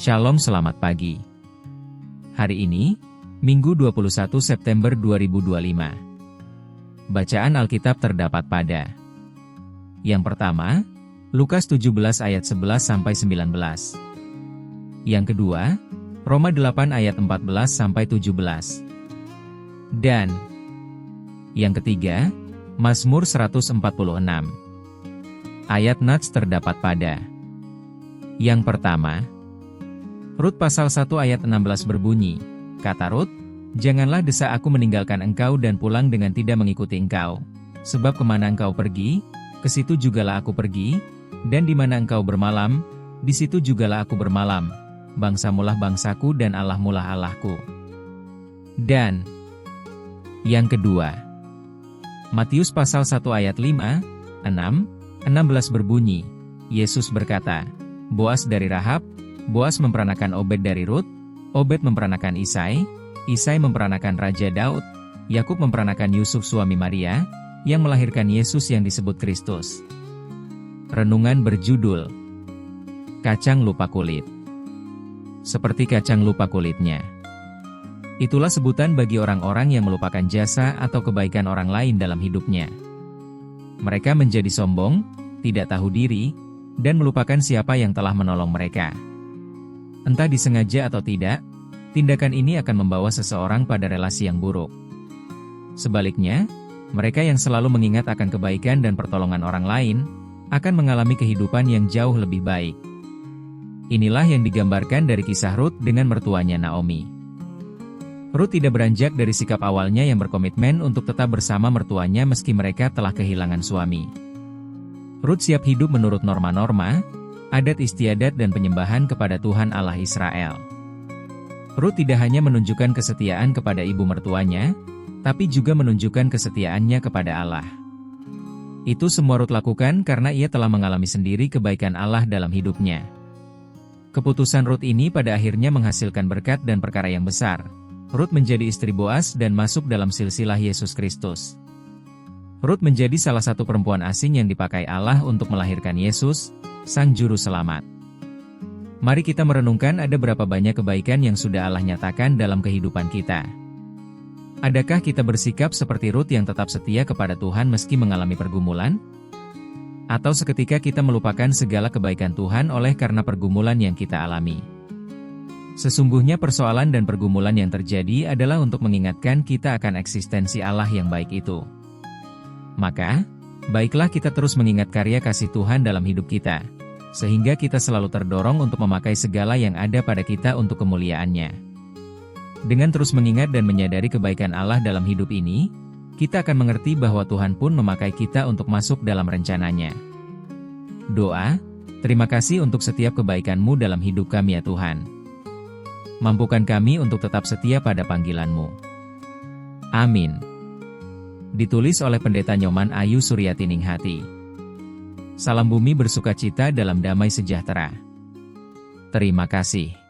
Shalom, selamat pagi. Hari ini, Minggu 21 September 2025. Bacaan Alkitab terdapat pada yang pertama, Lukas 17 ayat 11-19. Yang kedua, Roma 8 ayat 14-17. Dan yang ketiga, Mazmur 146. Ayat Nats terdapat pada yang pertama, Rut pasal 1 ayat 16 berbunyi, kata Rut, "Janganlah desak aku meninggalkan engkau dan pulang dengan tidak mengikuti engkau. Sebab kemana engkau pergi, ke situ jugalah aku pergi, dan di mana engkau bermalam, di situ jugalah aku bermalam. Bangsamulah bangsaku dan Allahmulah Allahku." Dan yang kedua, Matius pasal 1 ayat 5, 6, 16 berbunyi, Yesus berkata, "Boas dari Rahab, Boas memperanakan Obed dari Rut, Obed memperanakan Isai, Isai memperanakan Raja Daud, Yakub memperanakan Yusuf suami Maria, yang melahirkan Yesus yang disebut Kristus." Renungan berjudul, Kacang lupa kulit. Seperti kacang lupa kulitnya. Itulah sebutan bagi orang-orang yang melupakan jasa atau kebaikan orang lain dalam hidupnya. Mereka menjadi sombong, tidak tahu diri, dan melupakan siapa yang telah menolong mereka. Entah disengaja atau tidak, tindakan ini akan membawa seseorang pada relasi yang buruk. Sebaliknya, mereka yang selalu mengingat akan kebaikan dan pertolongan orang lain, akan mengalami kehidupan yang jauh lebih baik. Inilah yang digambarkan dari kisah Rut dengan mertuanya Naomi. Rut tidak beranjak dari sikap awalnya yang berkomitmen untuk tetap bersama mertuanya meski mereka telah kehilangan suami. Rut siap hidup menurut norma-norma, adat istiadat dan penyembahan kepada Tuhan Allah Israel. Rut tidak hanya menunjukkan kesetiaan kepada ibu mertuanya, tapi juga menunjukkan kesetiaannya kepada Allah. Itu semua Rut lakukan karena ia telah mengalami sendiri kebaikan Allah dalam hidupnya. Keputusan Rut ini pada akhirnya menghasilkan berkat dan perkara yang besar. Rut menjadi istri Boas dan masuk dalam silsilah Yesus Kristus. Rut menjadi salah satu perempuan asing yang dipakai Allah untuk melahirkan Yesus, Sang Juru Selamat. Mari kita merenungkan ada berapa banyak kebaikan yang sudah Allah nyatakan dalam kehidupan kita. Adakah kita bersikap seperti Rut yang tetap setia kepada Tuhan meski mengalami pergumulan? Atau seketika kita melupakan segala kebaikan Tuhan oleh karena pergumulan yang kita alami? Sesungguhnya persoalan dan pergumulan yang terjadi adalah untuk mengingatkan kita akan eksistensi Allah yang baik itu. Maka, baiklah kita terus mengingat karya kasih Tuhan dalam hidup kita, sehingga kita selalu terdorong untuk memakai segala yang ada pada kita untuk kemuliaan-Nya. Dengan terus mengingat dan menyadari kebaikan Allah dalam hidup ini, kita akan mengerti bahwa Tuhan pun memakai kita untuk masuk dalam rencana-Nya. Doa, terima kasih untuk setiap kebaikan-Mu dalam hidup kami ya Tuhan. Mampukan kami untuk tetap setia pada panggilan-Mu. Amin. Ditulis oleh Pendeta Nyoman Ayu Suryati Ninghati. Salam bumi bersukacita dalam damai sejahtera. Terima kasih.